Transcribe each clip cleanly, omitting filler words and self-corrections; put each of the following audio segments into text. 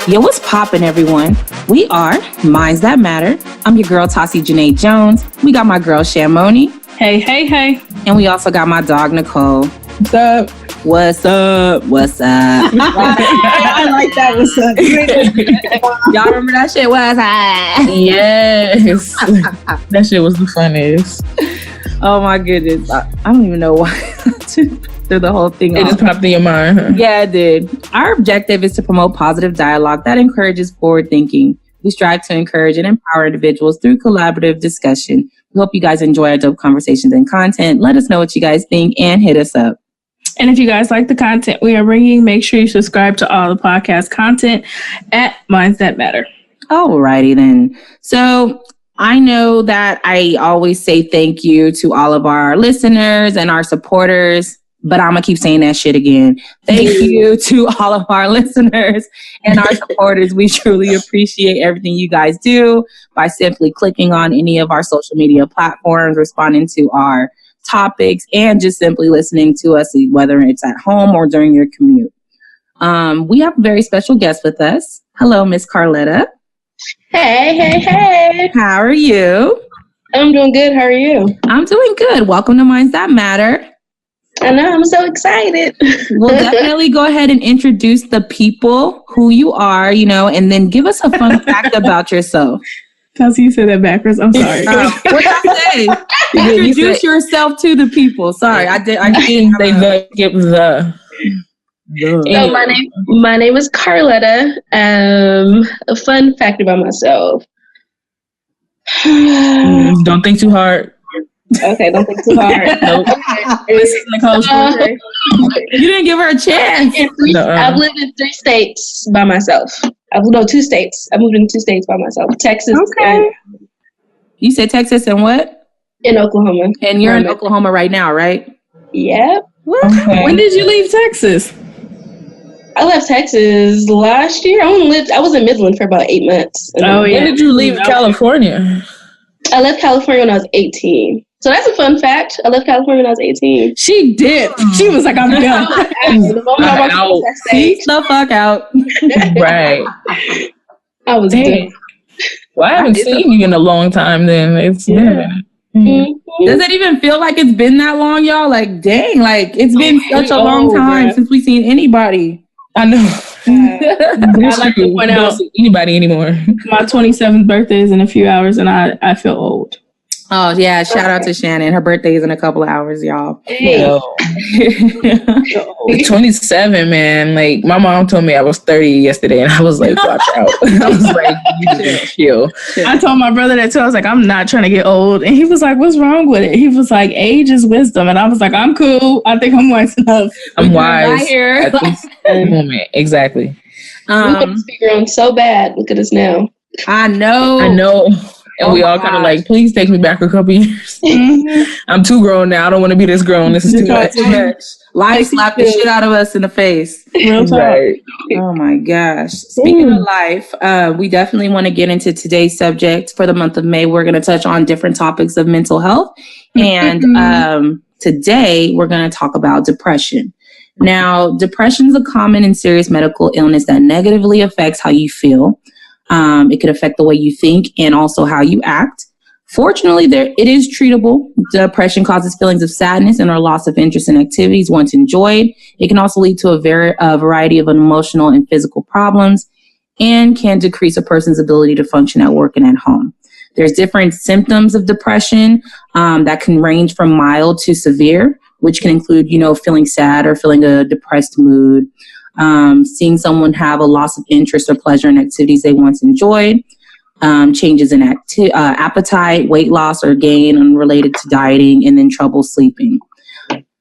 Yo, what's poppin', everyone? We are Minds That Matter. I'm your girl, Tassie Janae Jones. We got my girl, Shamoni. Hey, hey, hey. And we also got my dog, Nicole. What's up? What's up? What's up? I like that. What's up? Y'all remember that shit? What's up? Yes. That shit was the funniest. Oh, my goodness. I don't even know why. Through the whole thing. It just popped in your mind, huh? Yeah, it did. Our objective is to promote positive dialogue that encourages forward thinking. We strive to encourage and empower individuals through collaborative discussion. We hope you guys enjoy our dope conversations and content. Let us know what you guys think and hit us up. And if you guys like the content we are bringing, make sure you subscribe to all the podcast content at Minds That Matter. Alrighty then. So I know that I always say thank you to all of our listeners and our supporters, but I'm going to keep saying that shit again. Thank you to all of our listeners and our supporters. We truly appreciate everything you guys do by simply clicking on any of our social media platforms, responding to our topics, and just simply listening to us, whether it's at home or during your commute. We have a very special guest with us. Hello, Miss Carletta. Hey, hey, hey. How are you? I'm doing good. How are you? I'm doing good. Welcome to Minds That Matter. I know. I'm so excited. We'll definitely go ahead and introduce the people, who you are, and then give us a fun fact about yourself. Kelsey, you said that backwards. I'm sorry. What did I say? Introduce yourself to the people. Sorry, I didn't say the. So my name is Carletta. A fun fact about myself. Don't think too hard. Okay, don't think too hard. Nope. This is Nicole's birthday. You didn't give her a chance. I've lived in 3 states by myself. 2 states. I moved in 2 states by myself. Texas. Okay. You said Texas and what? In Oklahoma. And you're in Oklahoma right now, right? Yep. Okay. When did you leave Texas? I left Texas last year. I was in Midland for about 8 months. Oh, yeah. When did you leave California? I left California when I was 18. So that's a fun fact. I left California when I was 18. She did. She was like, I'm done. The moment I walked across that stage, the fuck out. Right. I was done. Well, I haven't seen you in a long time then. It's been. Mm-hmm. Does it even feel like it's been that long, y'all? Like, dang, like it's been such a long time since we've seen anybody. I know. I'd like to point out, don't see anybody anymore. my 27th birthday is in a few hours, and I feel old. Oh, yeah. Shout out to Shannon. Her birthday is in a couple of hours, y'all. Hey. 27, man. Like, my mom told me I was 30 yesterday, and I was like, watch out. I was like, you need to chill. I told my brother that too. I was like, I'm not trying to get old. And he was like, what's wrong with it? He was like, age is wisdom. And I was like, I'm cool. I think I'm wise enough. I'm wise here. at this moment. Exactly. We want to speak around so bad. Look at us now. I know. And we all kind of like, please take me back a couple years. I'm too grown now. I don't want to be this grown. This is too much. Life slapped the shit out of us in the face. Real talk. Right. Oh my gosh. Speaking of life, we definitely want to get into today's subject. For the month of May, we're going to touch on different topics of mental health. And today we're going to talk about depression. Now, depression is a common and serious medical illness that negatively affects how you feel. It could affect the way you think and also how you act. Fortunately, it is treatable. Depression causes feelings of sadness and or loss of interest in activities once enjoyed. It can also lead to a variety of emotional and physical problems and can decrease a person's ability to function at work and at home. There's different symptoms of depression that can range from mild to severe, which can include, feeling sad or feeling a depressed mood. Seeing someone have a loss of interest or pleasure in activities they once enjoyed, changes in appetite, weight loss or gain unrelated to dieting, and then trouble sleeping.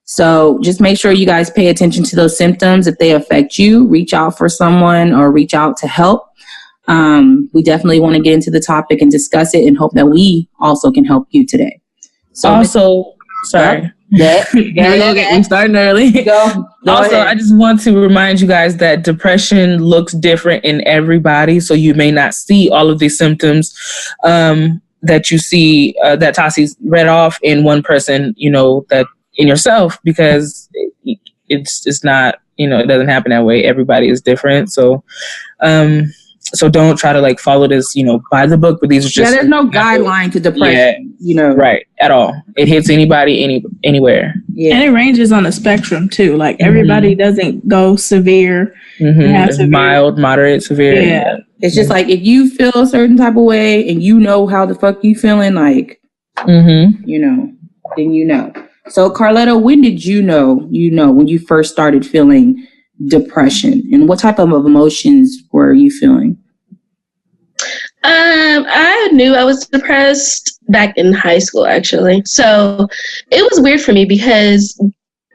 So just make sure you guys pay attention to those symptoms. If they affect you, reach out for someone or reach out to help. We definitely want to get into the topic and discuss it and hope that we also can help you today. So Also, sorry. I'm starting early. Go Also, ahead. I just want to remind you guys that depression looks different in everybody. So you may not see all of these symptoms that you see that Tassie's read off in one person, that in yourself, because it's not, it doesn't happen that way. Everybody is different. So So don't try to like follow this, by the book, but these are just there's no guideline to depression, right, at all. It hits anybody, anywhere. Yeah. And it ranges on the spectrum too. Like everybody doesn't go severe. Severe. Mild, moderate, severe. Yeah. It's just like, if you feel a certain type of way and you know how the fuck you feeling, like, then you know. So Carletta, when did you know, when you first started feeling depression, and what type of emotions were you feeling? I knew I was depressed back in high school, actually. So it was weird for me because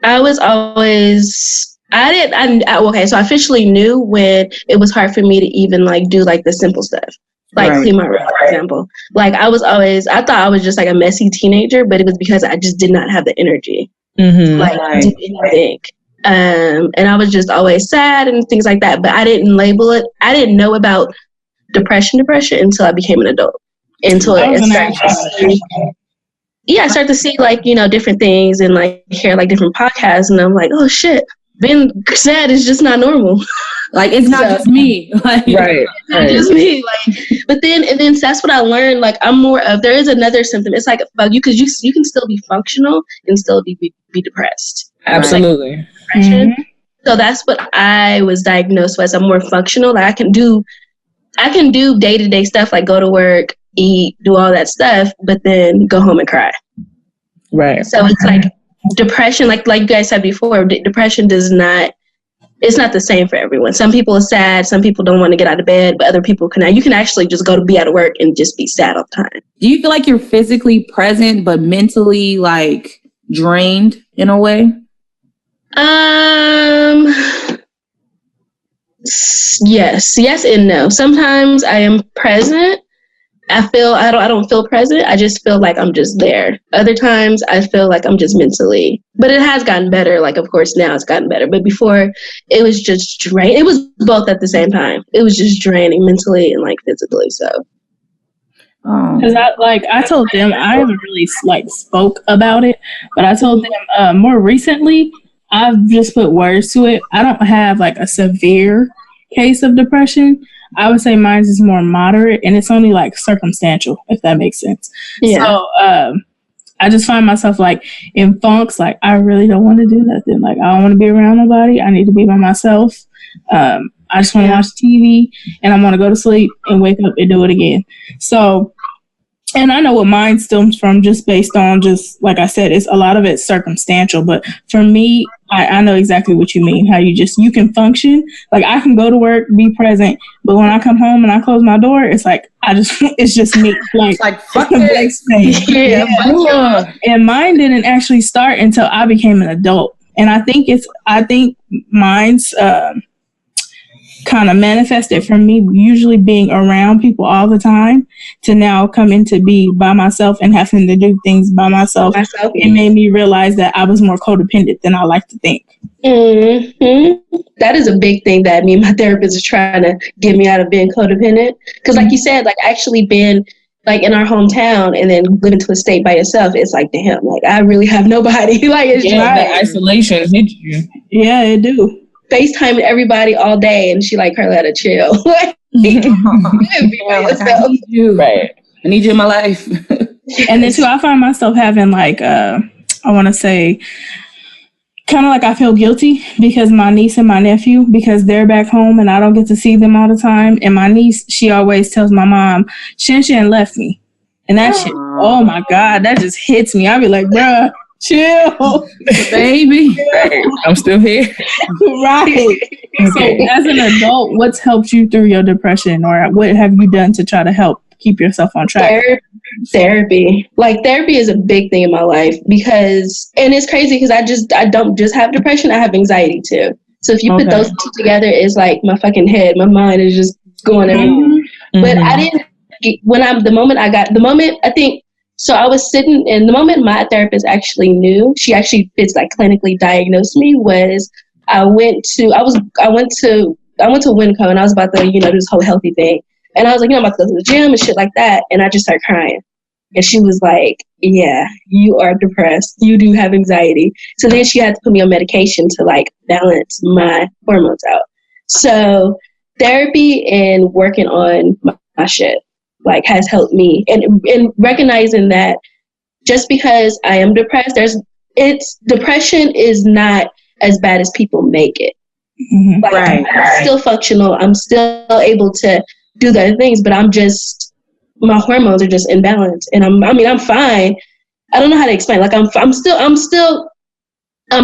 I was always, so I officially knew when it was hard for me to even like do like the simple stuff, like clean my room, for example. Like I thought I was just like a messy teenager, but it was because I just did not have the energy to do anything. And I was just always sad and things like that, but I didn't label it. I didn't know about depression until I became an adult. Until I started to see like, different things and like hear like different podcasts, and I'm like, oh shit, being sad is just not normal. Like it's not just me. Like, right. It's not just me. Like, but then that's what I learned. Like I'm more of, there is another symptom. It's like about you, because you can still be functional and still be depressed. Absolutely. Like, depression. So that's what I was diagnosed with. I'm more functional. Like I can do day-to-day stuff, like go to work, eat, do all that stuff, but then go home and cry. Right. So it's like depression, like you guys said before, depression it's not the same for everyone. Some people are sad, some people don't want to get out of bed, but other people you can actually just go to be out of work and just be sad all the time. Do you feel like you're physically present but mentally like drained in a way? Yes and no. Sometimes I am present. I don't feel present. I just feel like I'm just there. Other times I feel like I'm just mentally, but it has gotten better. Like, of course, now it's gotten better. But before it was just draining. It was both at the same time. It was just draining mentally and like physically. So. Because I told them, I haven't really like spoke about it, but I told them more recently, I've just put words to it. I don't have like a severe case of depression. I would say mine is more moderate, and it's only like circumstantial, if that makes sense. Yeah. So I just find myself like in funks, like I really don't want to do nothing. Like I don't want to be around nobody. I need to be by myself. I just want to watch TV, and I want to go to sleep and wake up and do it again. So, and I know what mine stems from, just based on just like I said, it's a lot of it's circumstantial. But for me, I know exactly what you mean. How you can function. Like I can go to work, be present, but when I come home and I close my door, it's like it's just me. Like it's like fuck this. Yeah. And mine didn't actually start until I became an adult. And I think mine's kind of manifested from me usually being around people all the time to now coming to be by myself and having to do things by myself. It made me realize that I was more codependent than I like to think. Mm-hmm. That is a big thing that me and my therapist is trying to get me out of being codependent. Because like you said, like actually being like in our hometown and then living to a state by yourself, it's like, damn, like I really have nobody. Like it's the isolation hits you. Yeah, it do. FaceTiming everybody all day, and she like, Carletta, chill. I need you. Right. I need you in my life. And then too, I find myself having like, I want to say, kind of like I feel guilty because my niece and my nephew, because they're back home and I don't get to see them all the time. And my niece, she always tells my mom, Shin left me. And that shit, oh my God, that just hits me. I be like, bruh, chill, baby. Right. I'm still here. Right. So as an adult, what's helped you through your depression, or what have you done to try to help keep yourself on track? Therapy. Like therapy is a big thing in my life because, and it's crazy because I don't just have depression, I have anxiety too. So if you put those two together, it's like my fucking head, my mind is just going everywhere. But I didn't, so I was sitting, and the moment my therapist actually knew, she actually clinically diagnosed me, was I went to Winco, and I was about to, do this whole healthy thing. And I was like, I'm about to go to the gym and shit like that. And I just started crying. And she was like, yeah, you are depressed. You do have anxiety. So then she had to put me on medication to like balance my hormones out. So therapy and working on my shit like has helped me, and recognizing that just because I am depressed, depression is not as bad as people make it. Mm-hmm. Like, right. I'm still functional. I'm still able to do the other things, but my hormones are just imbalanced, and I'm fine. I don't know how to explain. Like I'm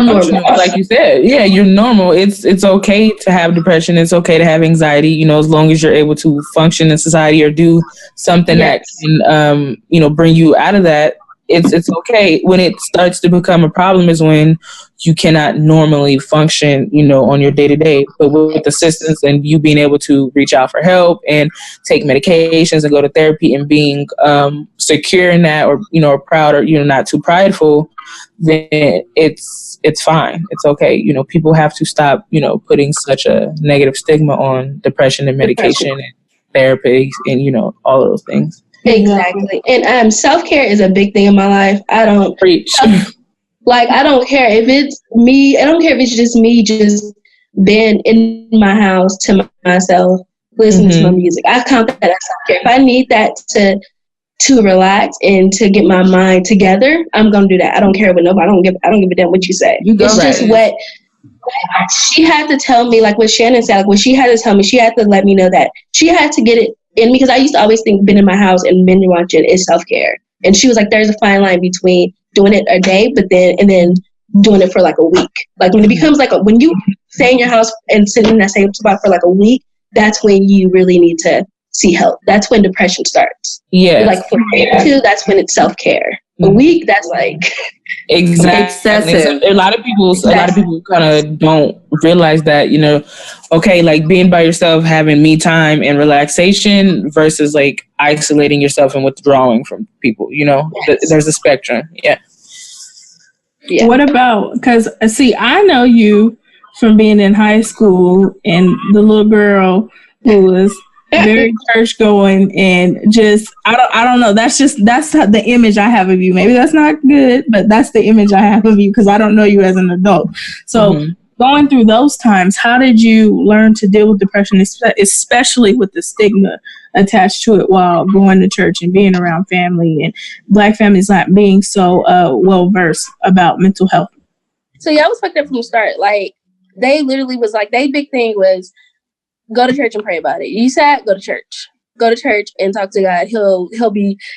normal. Like you said, yeah, you're normal. It's okay to have depression. It's okay to have anxiety. You know, as long as you're able to function in society or do something that can, bring you out of that. It's okay. When it starts to become a problem is when you cannot normally function, on your day to day. But with assistance and you being able to reach out for help and take medications and go to therapy and being secure in that, or proud, or not too prideful, then it's fine. It's okay. People have to stop, putting such a negative stigma on depression and medication and therapy and all of those things. Exactly. And self-care is a big thing in my life. I don't preach. Like, I don't care if it's me. I don't care if it's just me just being in my house to myself, listening to my music. I count that as self-care. If I need that to relax and to get my mind together, I'm gonna do that. I don't care what nobody. I don't give a damn what you say. It's just what she had to tell me, like what Shannon said. Like what she had to tell me, she had to let me know that she had to get it in me, because I used to always think being in my house and binge watching is self-care. And she was like, there's a fine line between doing it a day, and then doing it for like a week. Like when it becomes like when you stay in your house and sit in that same spot for like a week, that's when you really need to see help. That's when depression starts. Yeah. Like for two, that's when it's self-care. A week, that's like excessive. So a lot of people kind of don't realize that, okay, like being by yourself, having me time and relaxation versus like isolating yourself and withdrawing from people, there's a spectrum. Yeah. What about, because see, I know you from being in high school and the little girl who was very church going and just I don't know, that's the image I have of you. Maybe that's not good, but that's the image I have of you because I don't know you as an adult. So going through those times, how did you learn to deal with depression, especially with the stigma attached to it while going to church and being around family and Black families not being so well versed about mental health? So yeah, I was fucked up from the start. Like they literally was like, their big thing was go to church and pray about it. You sad, go to church. Go to church and talk to God.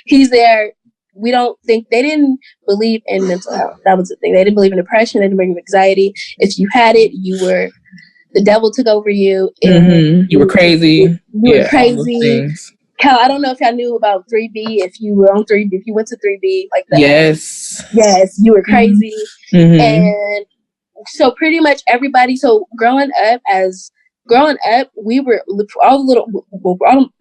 He's there. They didn't believe in mental health. That was the thing. They didn't believe in depression. They didn't believe in anxiety. If you had it, the devil took over you. You were crazy. You were crazy. Cal, I don't know if y'all knew about 3B. If you were on 3B, if you went to 3B like that. Yes, you were crazy. And so pretty much everybody. So growing up, we were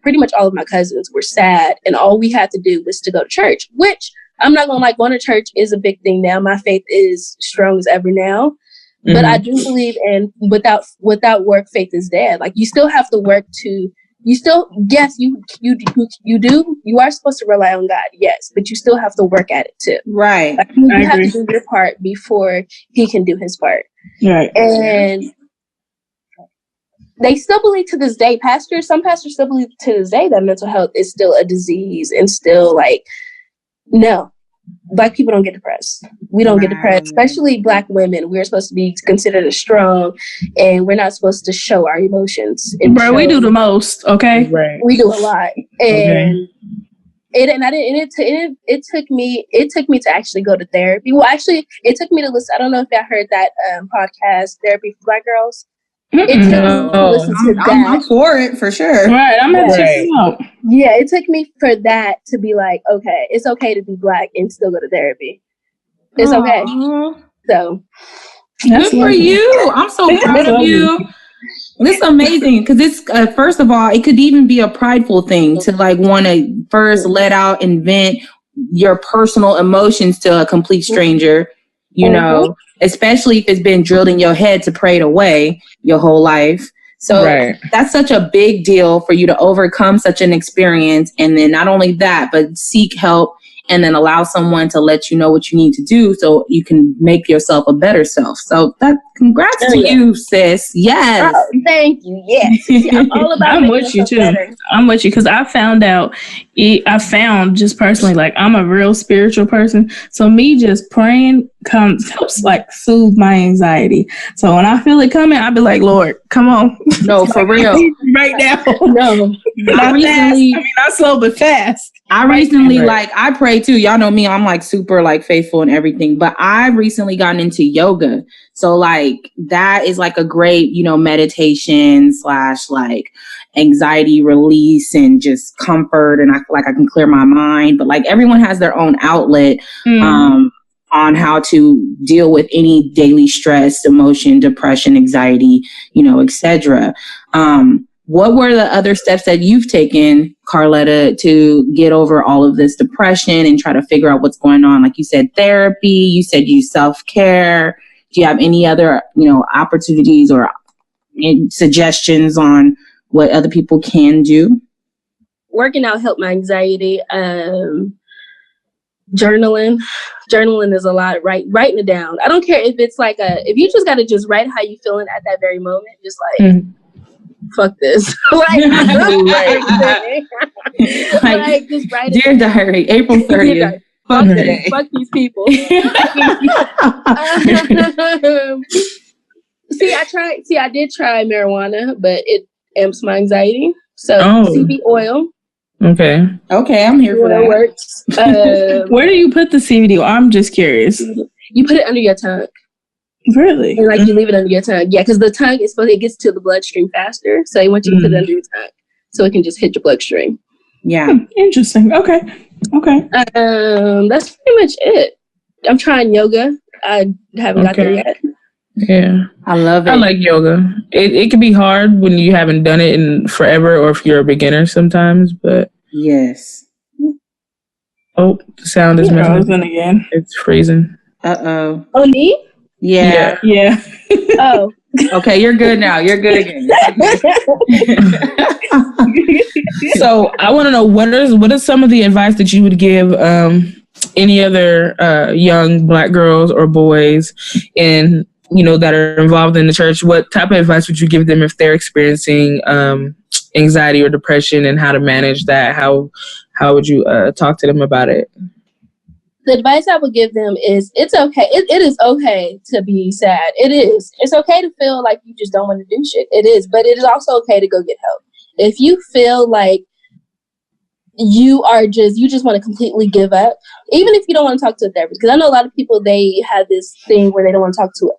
pretty much all of my cousins were sad, and all we had to do was to go to church, which I'm not gonna going to church is a big thing now. My faith is strong as ever now, but I do believe in without work, faith is dead. Like you still have to work you do. You are supposed to rely on God, yes, but you still have to work at it too. Right. Like, you have to do your part before He can do His part. Right. And they still believe to this day, some pastors still believe to this day that mental health is still a disease and still like, no, Black people don't get depressed. We don't get depressed, especially Black women. We're supposed to be considered as strong, and we're not supposed to show our emotions. Bro, we do the most, okay? Right. We do a lot. And it took me to actually go to therapy. Well, actually, it took me to listen. I don't know if y'all heard that podcast, Therapy for Black Girls. It took me to listen to that. I'm for it, for sure. Right, I'm going to check it out. Yeah, it took me for that to be like, okay, it's okay to be Black and still go to therapy. It's okay. So, good for you. I'm so proud of you. This is amazing because it's first of all, it could even be a prideful thing to like want to first let out and vent your personal emotions to a complete stranger, especially if it's been drilled in your head to pray it away your whole life. So that's such a big deal for you to overcome such an experience. And then not only that, but seek help and then allow someone to let you know what you need to do so you can make yourself a better self. So congrats to you, sis. Yes. Oh, thank you. Yes. I'm all about I'm with you too. Better. I'm with you because I found just personally, like, I'm a real spiritual person. So me just praying helps like soothe my anxiety. So when I feel it coming, I'll be like, Lord, come on. No, for real. Right now. No. Not slow, but fast. I recently, I pray too. Y'all know me. I'm like super like faithful and everything, but I recently gotten into yoga. So like that is like a great, meditation / like anxiety release and just comfort. And I feel like I can clear my mind, but like everyone has their own outlet, on how to deal with any daily stress, emotion, depression, anxiety, etc. What were the other steps that you've taken, Carletta, to get over all of this depression and try to figure out what's going on? Like you said, therapy, you said you self-care. Do you have any other, opportunities or suggestions on what other people can do? Working out helped my anxiety. Journaling is a lot. Writing it down. I don't care if it's like if you just got to just write how you feeling at that very moment, just like, fuck this. Like, just write it. Dear diary, April 30th. Fuck these people. I did try marijuana, but it amps my anxiety. So CB oil. Okay, I'm here for that. Works. Where do you put the CBD? I'm just curious. You put it under your tongue. Really? And like you leave it under your tongue. Yeah, because the tongue it gets to the bloodstream faster. So they want you to put it under your tongue so it can just hit your bloodstream. Yeah. Interesting. Okay. That's pretty much it. I'm trying yoga. I haven't got there yet. Yeah. I love it. I like yoga. It can be hard when you haven't done it in forever or if you're a beginner sometimes, but yes. Oh, the sound is frozen again. It's freezing. Uh-oh. Oh, me? Yeah. Oh. Okay, you're good now. You're good again. So I want to know what is some of the advice that you would give any other young Black girls or boys that are involved in the church? What type of advice would you give them if they're experiencing anxiety or depression, and how to manage that? How would you talk to them about it? The advice I would give them is it's okay. It is okay to be sad. It is. It's okay to feel like you just don't want to do shit. It is. But it is also okay to go get help. If you feel like you just want to completely give up, even if you don't want to talk to a therapist, because I know a lot of people, they have this thing where they don't want to talk to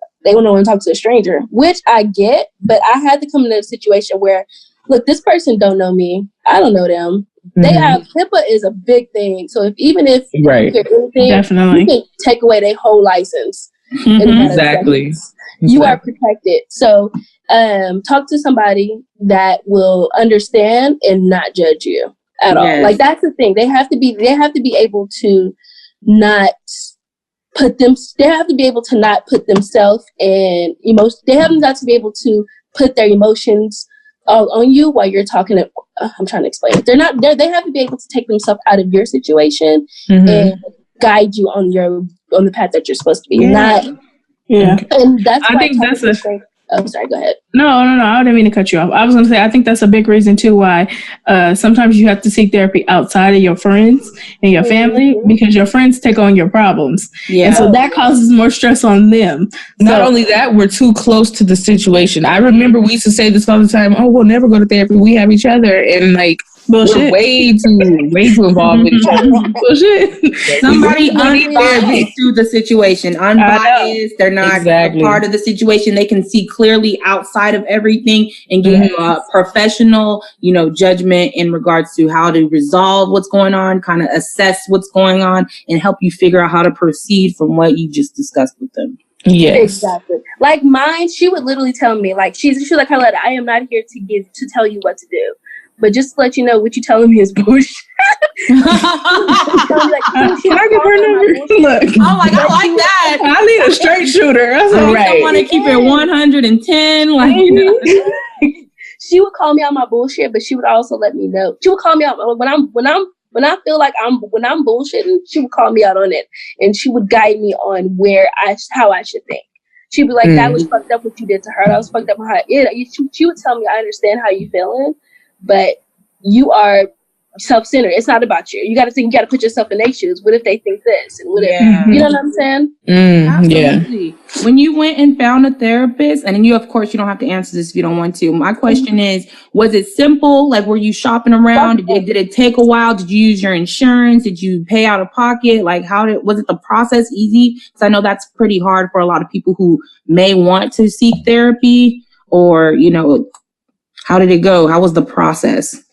a stranger, which I get, but I had to come into a situation where, look, this person don't know me. I don't know them. They have HIPAA is a big thing. So if you hear anything, definitely, you can take away their whole license. Exactly. You are protected. So talk to somebody that will understand and not judge you at all. Like, that's the thing. They have to be able to not put themselves and emotions. They have got to be able to put their emotions on you while you're talking. I'm trying to explain it. They have to be able to take themselves out of your situation and guide you on the path that you're supposed to be. And that's why I think that's Oh, sorry, go ahead. No, I didn't mean to cut you off. I was going to say, I think that's a big reason too why sometimes you have to seek therapy outside of your friends and your family, because your friends take on your problems. Yeah. And so that causes more stress on them. Not only that, we're too close to the situation. I remember we used to say this all the time, we'll never go to therapy. We have each other. And like, bullshit. We're way too involved with each other. Bullshit. Somebody unbiased to the situation. Unbiased. They're not a part of the situation. They can see clearly outside of everything and give a professional, judgment in regards to how to resolve what's going on, kind of assess what's going on, and help you figure out how to proceed from what you just discussed with them. Yes. Exactly. Like mine, she would literally tell me, like, she's like, Carletta, I am not here to tell you what to do. But just to let you know, what you telling me is bullshit. Can I give her number? Look. Oh my God, I like that. I need a straight shooter. That's I want to keep it 110. She would call me out my bullshit, but she would also let me know. She would call me out when I'm When I feel like when I'm bullshitting, she would call me out on it, and she would guide me on how I should think. She'd be like, "That was fucked up what you did to her. That was fucked up how she would tell me, "I understand how you feeling, but you are self-centered. It's not about you. You got to put yourself in their shoes. What if they think this? And what if you know what I'm saying?" Absolutely. Yeah. When you went and found a therapist, and you, of course, you don't have to answer this if you don't want to. My question is, was it simple? Like, were you shopping around? Did it take a while? Did you use your insurance? Did you pay out of pocket? Like, was it the process easy? Because I know that's pretty hard for a lot of people who may want to seek therapy, or, how did it go? How was the process?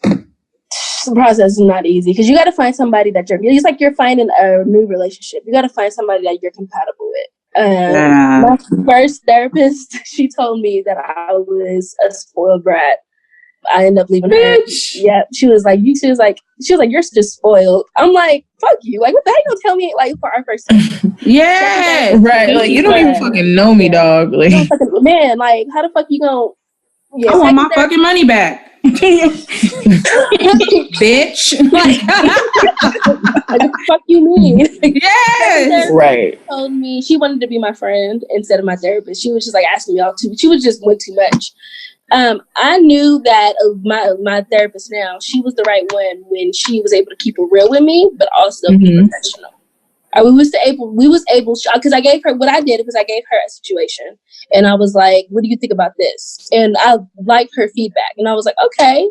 The process is not easy because you got to find somebody that it's like you're finding a new relationship. You got to find somebody that you're compatible with. My first therapist, she told me that I was a spoiled brat. I ended up leaving her. Yeah, she was like, you're just spoiled. I'm like, fuck you. Like, what the heck you tell me like for our first time? Yeah, right. Like, you don't even fucking know me, dog. Like, man, like, how the fuck you gonna? Yeah, I want my fucking money back. Bitch. Like, what the fuck you mean? Yes. Right. Told me she wanted to be my friend instead of my therapist. She was just like asking me all too. She was just went too much. I knew that my therapist now, she was the right one when she was able to keep it real with me, but also be professional. We was able because I gave her what I did was I gave her a situation and I was like, what do you think about this? And I liked her feedback and I was like, okay.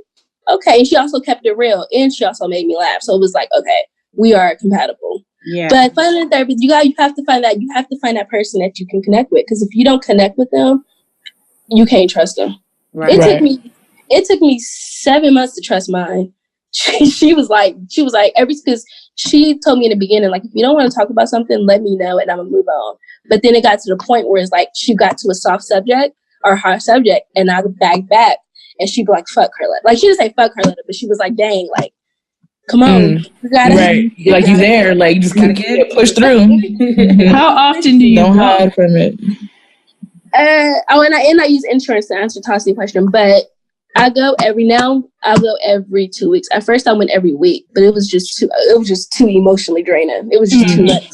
And she also kept it real and she also made me laugh. So it was like, okay, we are compatible. Yeah. But finding a therapist, you have to find that person that you can connect with. Because if you don't connect with them, you can't trust them. Right. It took me 7 months to trust mine. She was like, because she told me in the beginning, like, if you don't want to talk about something, let me know and I'm gonna move on. But then it got to the point where it's like she got to a soft subject or hard subject, and I would back, and she'd be like, "Fuck Carletta." Like she didn't say "fuck Carletta," but she was like, "Dang, like, come on, you gotta, right? Like you there, like just gotta get pushed through." How often do you don't hide from it? I use insurance to answer Tossi's question, but I'll go every 2 weeks. At first I went every week, but it was just too emotionally draining. It was just too much.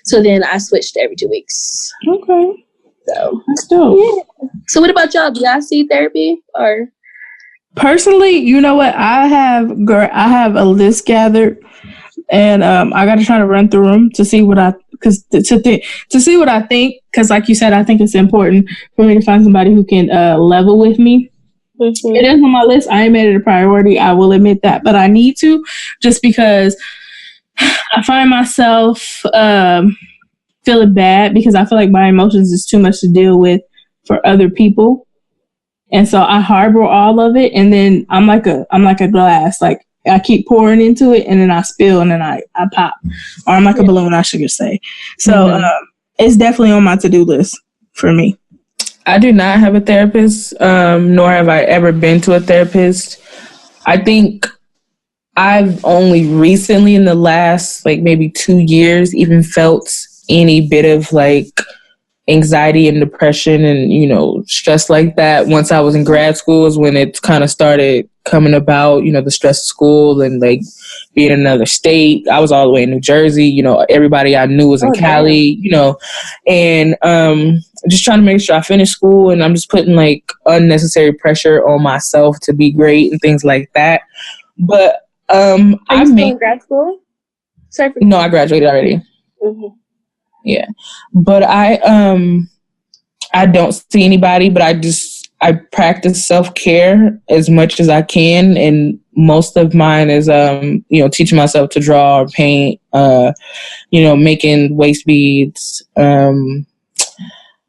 So then I switched to every 2 weeks. Okay. So that's dope. Yeah. So what about y'all? Do y'all see therapy or? Personally, you know what? I have a list gathered, and I got to try to run through them to see what to see what I think. Because like you said, I think it's important for me to find somebody who can level with me. Mm-hmm. It is on my list. I ain't made it a priority. I will admit that, but I need to, just because I find myself feeling bad because I feel like my emotions is too much to deal with for other people, and so I harbor all of it, and then I'm like a glass. Like I keep pouring into it, and then I spill, and then I pop, or I'm like a balloon, I should say. So it's definitely on my to-do list for me. I do not have a therapist, nor have I ever been to a therapist. I think I've only recently in the last like maybe 2 years even felt any bit of like anxiety and depression and, stress like that. Once I was in grad school is when it kind of started coming about, the stress of school and like being in another state. I was all the way in New Jersey, everybody I knew was in Cali, and just trying to make sure I finish school, and I'm just putting like unnecessary pressure on myself to be great and things like that. But Are you still in grad school? No, I graduated already. Mm-hmm. Yeah, but I don't see anybody, but I practice self-care as much as I can, and most of mine is teaching myself to draw or paint, making waist beads,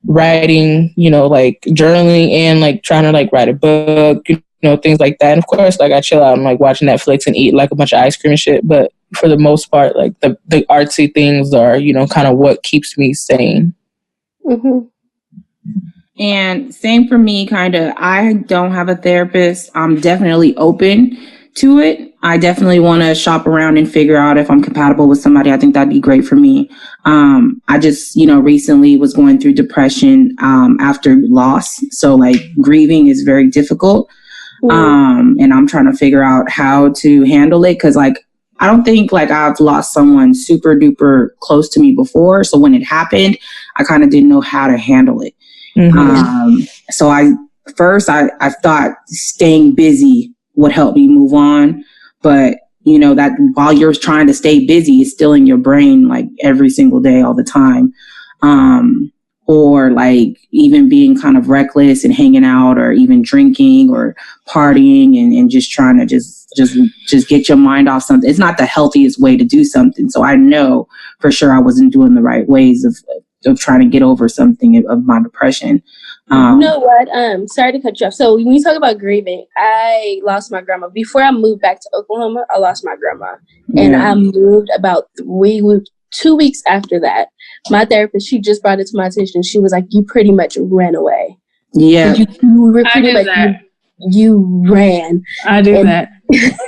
writing, like journaling, and like trying to like write a book, things like that. And of course, like I chill out and like watch Netflix and eat like a bunch of ice cream and shit, but for the most part, like the artsy things are, kind of what keeps me sane. Mm-hmm. And same for me, kind of. I don't have a therapist. I'm definitely open to it. I definitely want to shop around and figure out if I'm compatible with somebody. I think that'd be great for me. I just, recently was going through depression after loss. So like grieving is very difficult. And I'm trying to figure out how to handle it, because like I don't think like I've lost someone super duper close to me before. So when it happened, I kind of didn't know how to handle it. So I thought staying busy would help me move on. But you know, that while you're trying to stay busy, it's still in your brain like every single day, all the time. Or like even being kind of reckless and hanging out or even drinking or partying and just trying to just get your mind off something. It's not the healthiest way to do something. So I know for sure I wasn't doing the right ways of trying to get over something of my depression. You know what? Sorry to cut you off. So when you talk about grieving, I lost my grandma. Before I moved back to Oklahoma, I lost my grandma. And I moved about 2 weeks after that. My therapist, she just brought it to my attention. She was like, you pretty much ran away. Yeah. You were pretty much, you ran. I do that.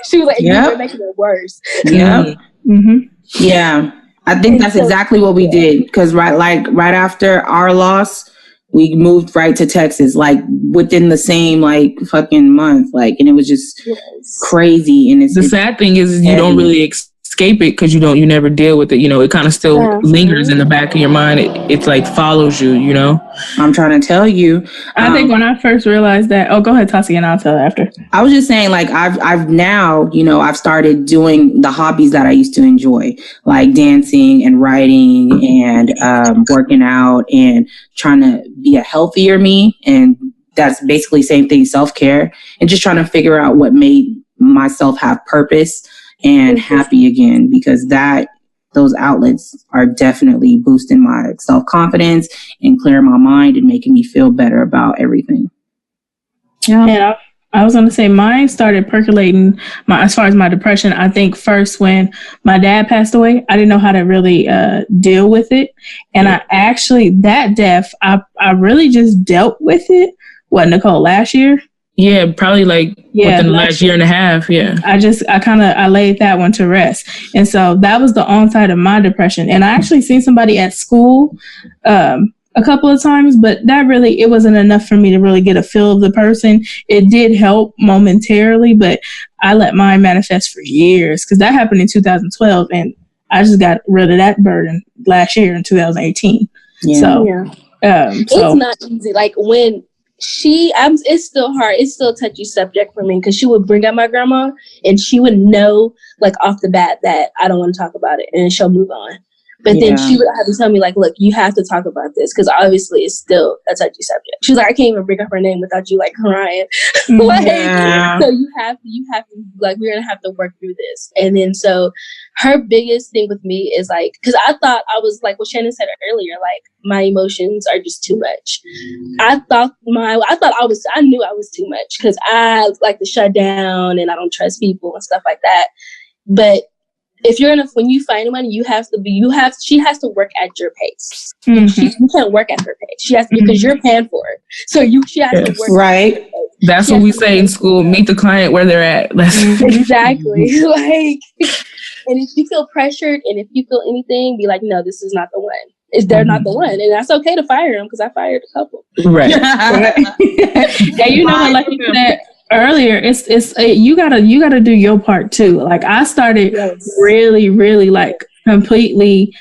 She was like, you were making it worse. Yeah. Yeah. I think that's exactly what we did. Because right after our loss, we moved right to Texas, like within the same like fucking month. Like, and it was just crazy. And the sad thing is you don't really escape it because you never deal with it. You know, it kind of still lingers in the back of your mind. It's like follows you, you know? I'm trying to tell you. I think when I first realized that, go ahead, Tassie, and I'll tell after. I was just saying, like, I've now, you know, I've started doing the hobbies that I used to enjoy, like dancing and writing and working out and trying to be a healthier me. And that's basically same thing, self-care, and just trying to figure out what made myself have purpose and happy again, because those outlets are definitely boosting my self-confidence and clearing my mind and making me feel better about everything. Yeah. And I was going to say mine started percolating as far as my depression. I think first when my dad passed away, I didn't know how to really deal with it. And I actually, that death, I really just dealt with it. What, Nicole, last year? Yeah, probably within the last year and a half. Yeah. I laid that one to rest. And so that was the onset of my depression. And I actually seen somebody at school a couple of times, but it wasn't enough for me to really get a feel of the person. It did help momentarily, but I let mine manifest for years because that happened in 2012. And I just got rid of that burden last year in 2018. Yeah. So it's not easy. Like when it's still hard. It's still a touchy subject for me because she would bring up my grandma and she would know like off the bat that I don't want to talk about it and she'll move on. But then she would have to tell me like, look, you have to talk about this because obviously it's still a touchy subject. She was like, I can't even bring up her name without you like crying. So you have to like, we're going to have to work through this. And then so her biggest thing with me is like, because I thought I was like what Shannon said earlier, like my emotions are just too much. I knew I was too much because I like to shut down and I don't trust people and stuff like that. But when you find one, she has to work at your pace. You can't work at her pace. She has to, because you're paying for it. So she has to work. Right. That's what we say in school. Meet the client where they're at. Exactly. Like, and if you feel pressured and if you feel anything, be like, no, this is not the one. They're not the one. And that's okay to fire them because I fired a couple. Right. Yeah, you know, like you said earlier, it's you gotta do your part too. Like I started really, really like completely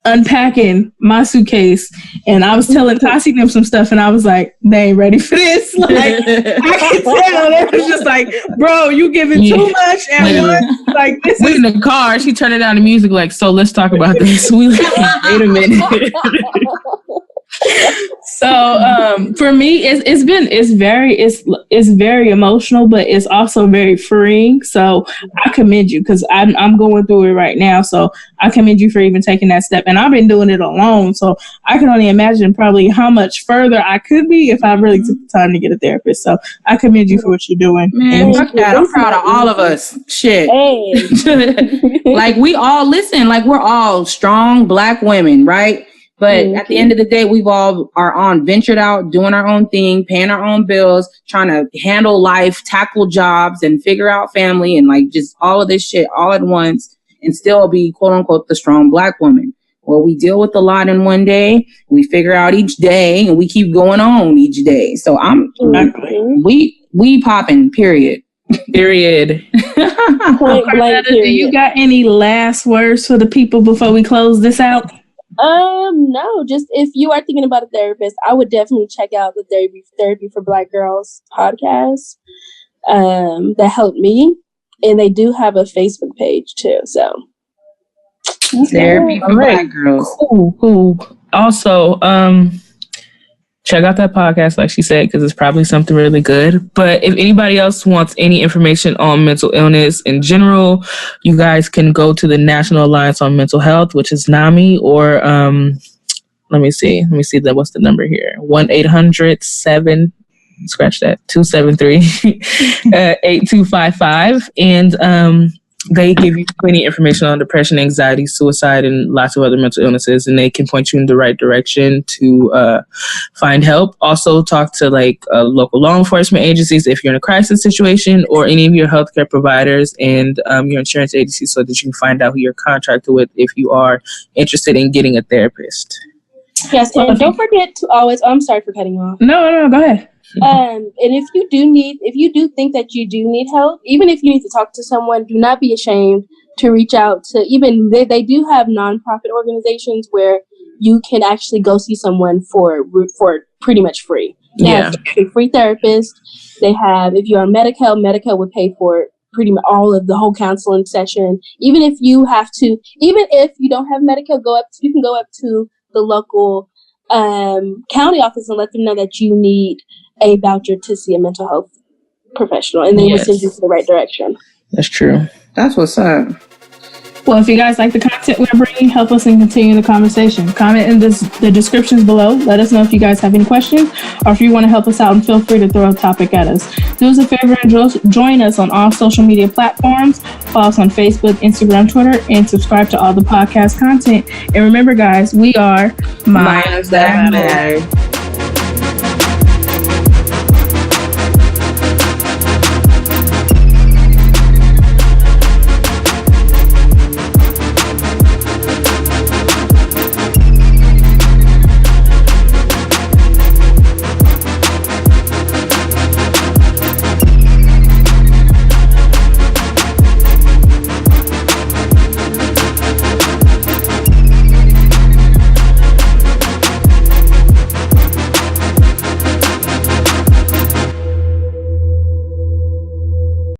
unpacking my suitcase, and I was telling Tassie them some stuff, and I was like, they ain't ready for this. Like I can tell they was just like, bro, you giving too much at once. Like this we in the car, she turned it down the music like, so let's talk about this. We like, wait a minute. So for me, it's very emotional, but it's also very freeing. So I commend you because I'm going through it right now. So I commend you for even taking that step. And I've been doing it alone, so I can only imagine probably how much further I could be if I really took the time to get a therapist. So I commend you for what you're doing. Man, fuck that. I'm proud of all of us. Shit. Hey. Like we all we're all strong Black women, right? But at the end of the day, we've all ventured out, doing our own thing, paying our own bills, trying to handle life, tackle jobs, and figure out family, and like just all of this shit all at once, and still be quote unquote the strong Black woman. Well, we deal with a lot in one day, we figure out each day, and we keep going on each day. So we popping, period. Period. Point blank, period. Do you got any last words for the people before we close this out? No, just if you are thinking about a therapist, I would definitely check out the Therapy for Black Girls podcast. That helped me, and they do have a Facebook page too. So Therapy for Black Girls. Cool. Also, check out that podcast, like she said, because it's probably something really good. But if anybody else wants any information on mental illness in general, you guys can go to the National Alliance on Mental Health, which is NAMI, or let me see that. What's the number here? 1-800-7 scratch that 273-8255, and they give you plenty of information on depression, anxiety, suicide, and lots of other mental illnesses, and they can point you in the right direction to find help. Also, talk to local law enforcement agencies if you're in a crisis situation, or any of your healthcare providers and your insurance agency, so that you can find out who you're contracted with if you are interested in getting a therapist. Yes, and don't forget to always. I'm sorry for cutting you off. No, go ahead. And if you do think that you do need help, even if you need to talk to someone, do not be ashamed to reach out to. Even they do have nonprofit organizations where you can actually go see someone for pretty much free. They have a free therapist. They have, if you're on Medi-Cal would pay for pretty much all of the whole counseling session. Even if you don't have Medi-Cal, you can go up to the local county office and let them know that you need a voucher to see a mental health professional, and they will send you to the right direction. That's true. That's what's up. Well, if you guys like the content we're bringing, help us in continuing the conversation. Comment in the descriptions below. Let us know if you guys have any questions, or if you want to help us out, and feel free to throw a topic at us. Do us a favor and join us on all social media platforms. Follow us on Facebook, Instagram, Twitter, and subscribe to all the podcast content. And remember, guys, we are Minds That Matter.